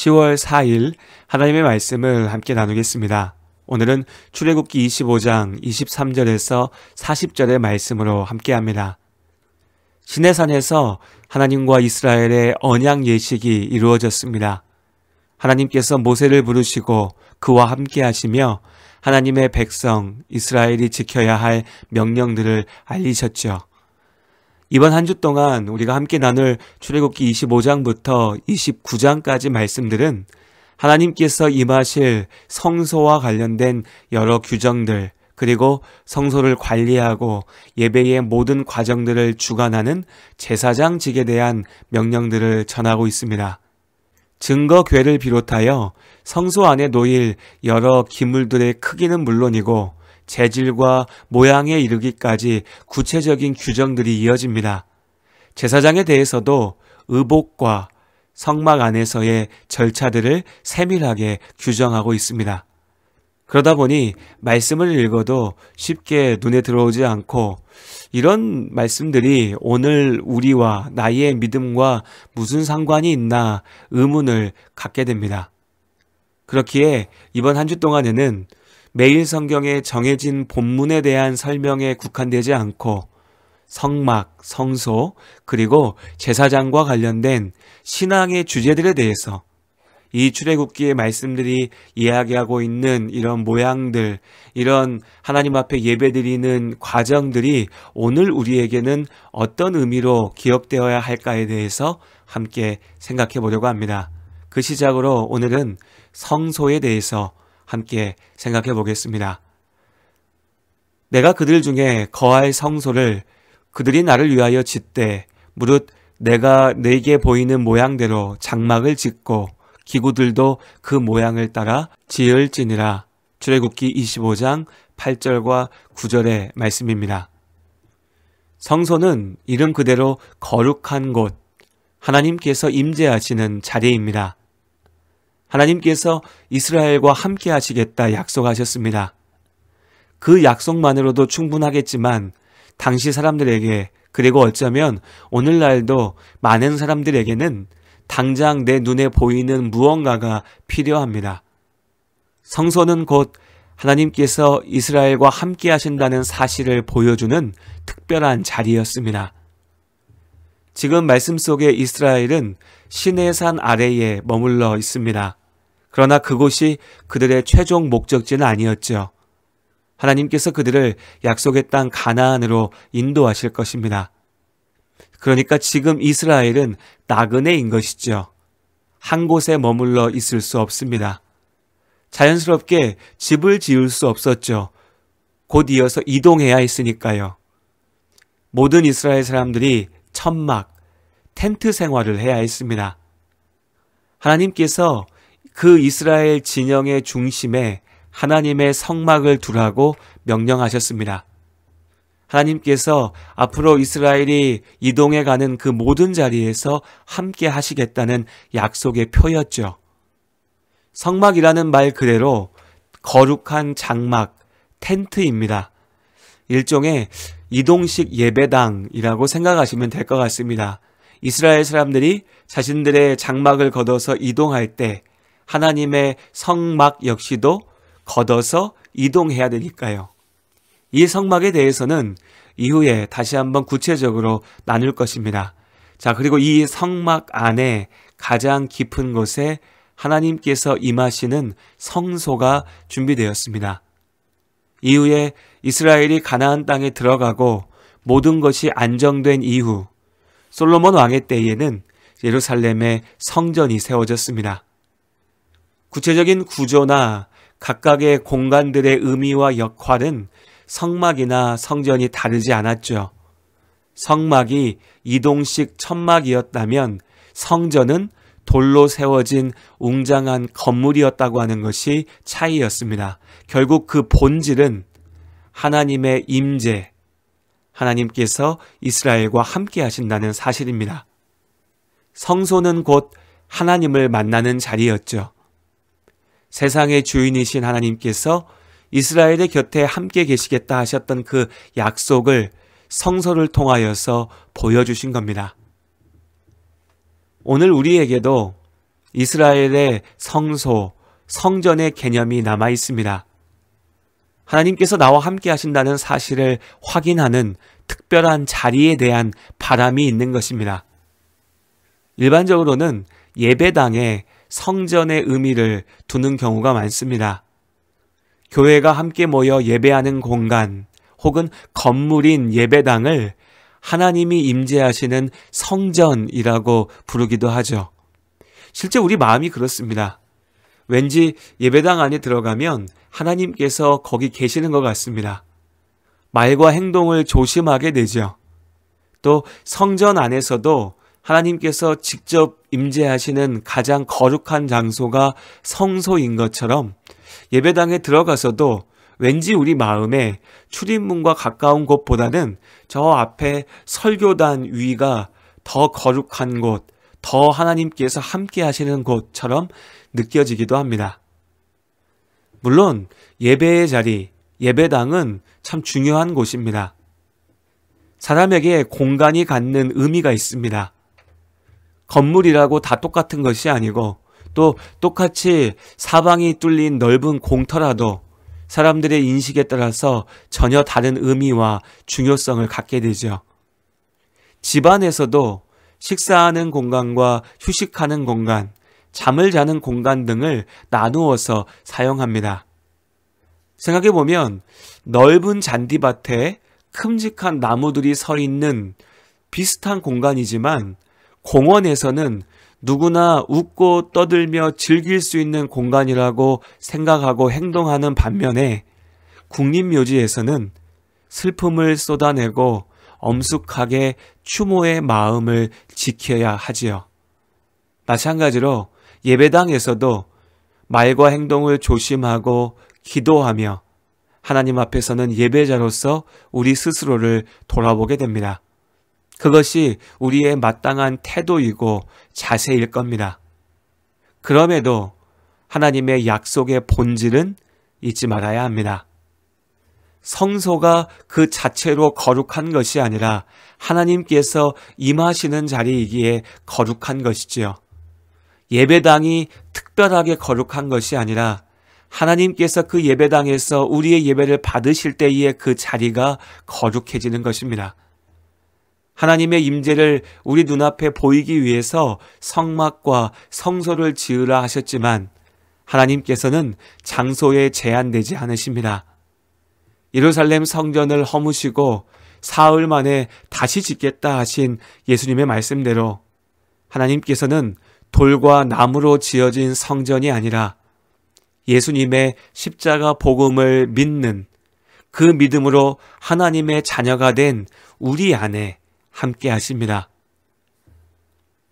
10월 4일 하나님의 말씀을 함께 나누겠습니다. 오늘은 출애굽기 25장 23절에서 40절의 말씀으로 함께합니다. 시내산에서 하나님과 이스라엘의 언약 예식이 이루어졌습니다. 하나님께서 모세를 부르시고 그와 함께 하시며 하나님의 백성 이스라엘이 지켜야 할 명령들을 알리셨죠. 이번 한 주 동안 우리가 함께 나눌 출애굽기 25장부터 29장까지 말씀들은 하나님께서 임하실 성소와 관련된 여러 규정들, 그리고 성소를 관리하고 예배의 모든 과정들을 주관하는 제사장직에 대한 명령들을 전하고 있습니다. 증거궤를 비롯하여 성소 안에 놓일 여러 기물들의 크기는 물론이고 재질과 모양에 이르기까지 구체적인 규정들이 이어집니다. 제사장에 대해서도 의복과 성막 안에서의 절차들을 세밀하게 규정하고 있습니다. 그러다 보니 말씀을 읽어도 쉽게 눈에 들어오지 않고 이런 말씀들이 오늘 우리와 나의 믿음과 무슨 상관이 있나 의문을 갖게 됩니다. 그렇기에 이번 한 주 동안에는 매일 성경에 정해진 본문에 대한 설명에 국한되지 않고 성막, 성소, 그리고 제사장과 관련된 신앙의 주제들에 대해서 이 출애굽기의 말씀들이 이야기하고 있는 이런 모양들, 이런 하나님 앞에 예배드리는 과정들이 오늘 우리에게는 어떤 의미로 기억되어야 할까에 대해서 함께 생각해 보려고 합니다. 그 시작으로 오늘은 성소에 대해서 함께 생각해 보겠습니다. 내가 그들 중에 거할 성소를 그들이 나를 위하여 짓되 무릇 내가 내게 보이는 모양대로 장막을 짓고 기구들도 그 모양을 따라 지을지니라. 출애굽기 25장 8절과 9절의 말씀입니다. 성소는 이름 그대로 거룩한 곳, 하나님께서 임재하시는 자리입니다. 하나님께서 이스라엘과 함께 하시겠다 약속하셨습니다. 그 약속만으로도 충분하겠지만 당시 사람들에게, 그리고 어쩌면 오늘날도 많은 사람들에게는 당장 내 눈에 보이는 무언가가 필요합니다. 성소는 곧 하나님께서 이스라엘과 함께 하신다는 사실을 보여주는 특별한 자리였습니다. 지금 말씀 속에 이스라엘은 시내산 아래에 머물러 있습니다. 그러나 그곳이 그들의 최종 목적지는 아니었죠. 하나님께서 그들을 약속의 땅 가나안으로 인도하실 것입니다. 그러니까 지금 이스라엘은 나그네인 것이죠. 한 곳에 머물러 있을 수 없습니다. 자연스럽게 집을 지을 수 없었죠. 곧 이어서 이동해야 했으니까요. 모든 이스라엘 사람들이 천막, 텐트 생활을 해야 했습니다. 하나님께서 그 이스라엘 진영의 중심에 하나님의 성막을 두라고 명령하셨습니다. 하나님께서 앞으로 이스라엘이 이동해 가는 그 모든 자리에서 함께 하시겠다는 약속의 표였죠. 성막이라는 말 그대로 거룩한 장막, 텐트입니다. 일종의 이동식 예배당이라고 생각하시면 될 것 같습니다. 이스라엘 사람들이 자신들의 장막을 걷어서 이동할 때 하나님의 성막 역시도 걷어서 이동해야 되니까요. 이 성막에 대해서는 이후에 다시 한번 구체적으로 나눌 것입니다. 자, 그리고 이 성막 안에 가장 깊은 곳에 하나님께서 임하시는 성소가 준비되었습니다. 이후에 이스라엘이 가나안 땅에 들어가고 모든 것이 안정된 이후 솔로몬 왕의 때에는 예루살렘에 성전이 세워졌습니다. 구체적인 구조나 각각의 공간들의 의미와 역할은 성막이나 성전이 다르지 않았죠. 성막이 이동식 천막이었다면 성전은 돌로 세워진 웅장한 건물이었다고 하는 것이 차이였습니다. 결국 그 본질은 하나님의 임재, 하나님께서 이스라엘과 함께 하신다는 사실입니다. 성소는 곧 하나님을 만나는 자리였죠. 세상의 주인이신 하나님께서 이스라엘의 곁에 함께 계시겠다 하셨던 그 약속을 성소를 통하여서 보여주신 겁니다. 오늘 우리에게도 이스라엘의 성소, 성전의 개념이 남아 있습니다. 하나님께서 나와 함께 하신다는 사실을 확인하는 특별한 자리에 대한 바람이 있는 것입니다. 일반적으로는 예배당에 성전의 의미를 두는 경우가 많습니다. 교회가 함께 모여 예배하는 공간 혹은 건물인 예배당을 하나님이 임재하시는 성전이라고 부르기도 하죠. 실제 우리 마음이 그렇습니다. 왠지 예배당 안에 들어가면 하나님께서 거기 계시는 것 같습니다. 말과 행동을 조심하게 되죠. 또 성전 안에서도 하나님께서 직접 임재하시는 가장 거룩한 장소가 성소인 것처럼 예배당에 들어가서도 왠지 우리 마음에 출입문과 가까운 곳보다는 저 앞에 설교단 위가 더 거룩한 곳, 더 하나님께서 함께 하시는 곳처럼 느껴지기도 합니다. 물론 예배의 자리, 예배당은 참 중요한 곳입니다. 사람에게 공간이 갖는 의미가 있습니다. 건물이라고 다 똑같은 것이 아니고 또 똑같이 사방이 뚫린 넓은 공터라도 사람들의 인식에 따라서 전혀 다른 의미와 중요성을 갖게 되죠. 집안에서도 식사하는 공간과 휴식하는 공간, 잠을 자는 공간 등을 나누어서 사용합니다. 생각해보면 넓은 잔디밭에 큼직한 나무들이 서 있는 비슷한 공간이지만 공원에서는 누구나 웃고 떠들며 즐길 수 있는 공간이라고 생각하고 행동하는 반면에 국립묘지에서는 슬픔을 쏟아내고 엄숙하게 추모의 마음을 지켜야 하지요. 마찬가지로 예배당에서도 말과 행동을 조심하고 기도하며 하나님 앞에서는 예배자로서 우리 스스로를 돌아보게 됩니다. 그것이 우리의 마땅한 태도이고 자세일 겁니다. 그럼에도 하나님의 약속의 본질은 잊지 말아야 합니다. 성소가 그 자체로 거룩한 것이 아니라 하나님께서 임하시는 자리이기에 거룩한 것이지요. 예배당이 특별하게 거룩한 것이 아니라 하나님께서 그 예배당에서 우리의 예배를 받으실 때에 그 자리가 거룩해지는 것입니다. 하나님의 임재를 우리 눈앞에 보이기 위해서 성막과 성소를 지으라 하셨지만 하나님께서는 장소에 제한되지 않으십니다. 예루살렘 성전을 허무시고 사흘 만에 다시 짓겠다 하신 예수님의 말씀대로 하나님께서는 돌과 나무로 지어진 성전이 아니라 예수님의 십자가 복음을 믿는 그 믿음으로 하나님의 자녀가 된 우리 안에 함께 하십니다.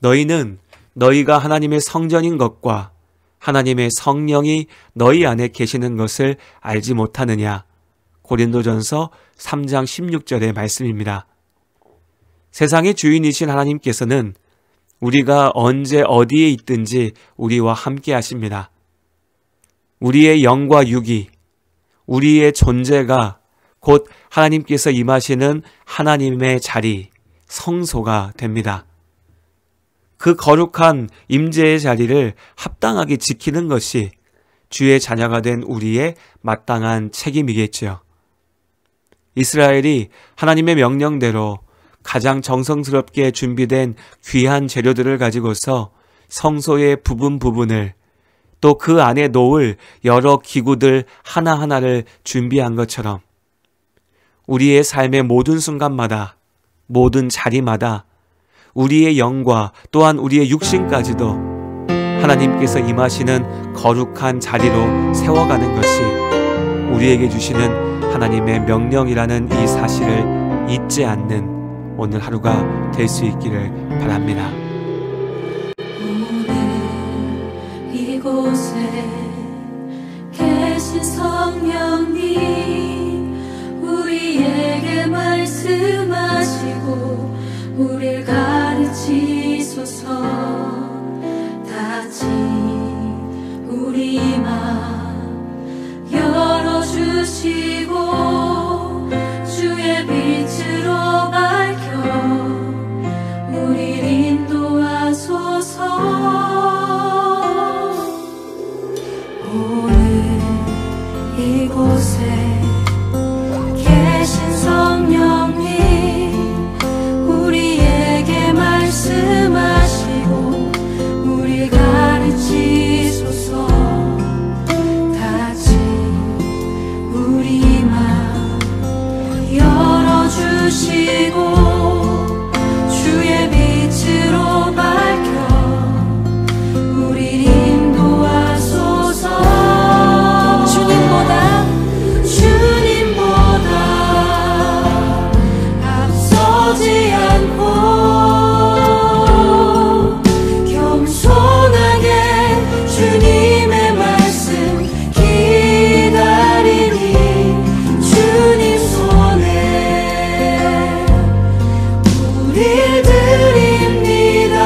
너희는 너희가 하나님의 성전인 것과 하나님의 성령이 너희 안에 계시는 것을 알지 못하느냐. 고린도전서 3장 16절의 말씀입니다. 세상의 주인이신 하나님께서는 우리가 언제 어디에 있든지 우리와 함께 하십니다. 우리의 영과 육이, 우리의 존재가 곧 하나님께서 임하시는 하나님의 자리, 성소가 됩니다. 그 거룩한 임재의 자리를 합당하게 지키는 것이 주의 자녀가 된 우리의 마땅한 책임이겠지요. 이스라엘이 하나님의 명령대로 가장 정성스럽게 준비된 귀한 재료들을 가지고서 성소의 부분을 또 그 안에 놓을 여러 기구들 하나하나를 준비한 것처럼 우리의 삶의 모든 순간마다 모든 자리마다 우리의 영과 또한 우리의 육신까지도 하나님께서 임하시는 거룩한 자리로 세워가는 것이 우리에게 주시는 하나님의 명령이라는 이 사실을 잊지 않는 오늘 하루가 될 수 있기를 바랍니다. 오늘 이곳에 계신 성령님 우리에게 말씀하시고 우리를 가르치소서. 다시 우리 맘 열어주시고 주의 빛으로 밝혀 우리를 인도하소서. 이곳에 계신 성령님 우리에게 말씀하시고 우리 가르치소서. 같이 우리 맘 열어주시고 주의 빛으로 밝혀 우리 인도하소서. 주님보다 앞서지 않고 겸손하게 주님의 말씀 기다리니 주님 손에 우릴 드립니다.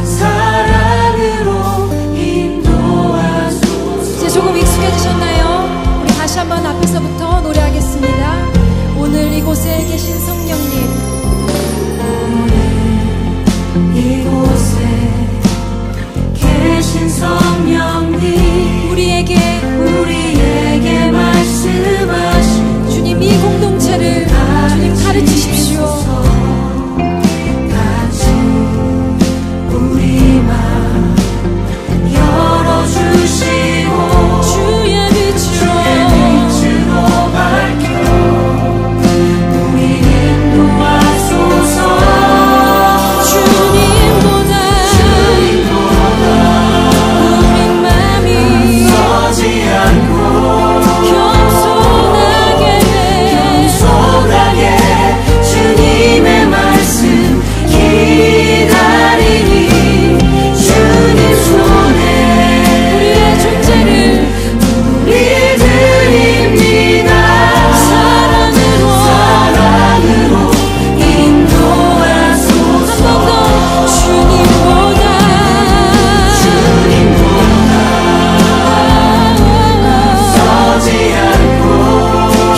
사랑으로 인도하소서. 이제 조금 익숙해지셨나요? 우리 다시 한번 앞에서부터 노래하겠습니다. 오늘 이곳에 계신 성령님 이곳에 계신 성령님 우리에게 말씀하신 주님 이 공동체를 주님 가르치십시오. 같이 우리 맘 열어주시고 주의 빛으로 밝혀 우리 인도하소서. 주님보다 우리 맘이 서지 않고 겸손하게 주님의 말씀 기다리니 주님 손에 우리의 존재를 우리 드립니다. 사랑으로 인도하소서. 한 번 더 주님보다 서지 않고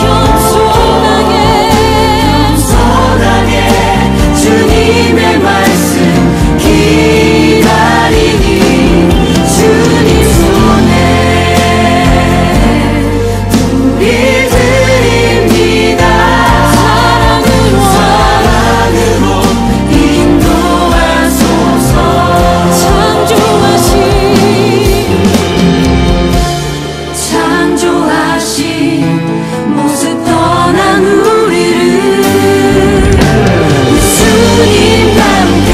겸손하게 주님의 말씀 기다리니 주님 손에 우리 드립니다. 사랑으로 인도하소서. 창조하신 모습 떠난 우리를 예수님과 함께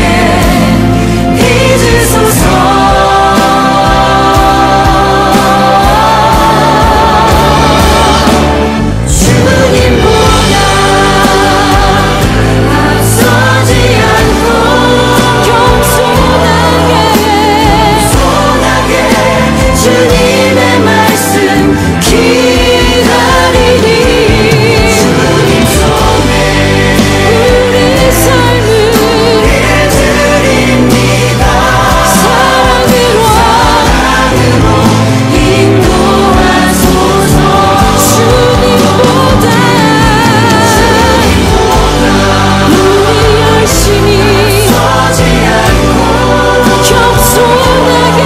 빚으소서. 주님보다 앞서지 않고 겸손하게 주님의 말씀 기다리니 주님 손에 우리 삶을 드립니다. 사랑으로 인도하소서. 주님보다 우리 열심히 서지 않고 겸손하게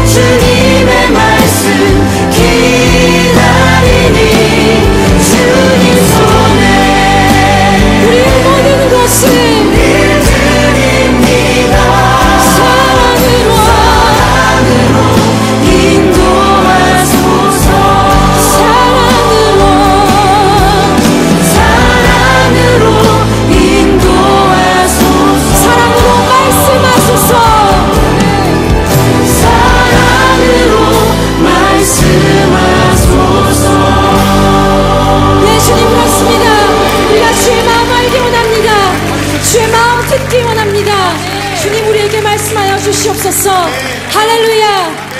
주님의 말씀 기다리니 주님 손에 우리 모든 것을 드립니다. 사랑으로 인도하소서. 사랑으로 인도하소서. 사랑으로 말씀하소서. 사랑으로 말씀하소서. 네, 주님 그렇습니다. 우리가 주의 마음 알기 원합니다. 주의 마음 듣기 원합니다. 주님 우리에게 말씀하여 주시옵소서. 할렐루야.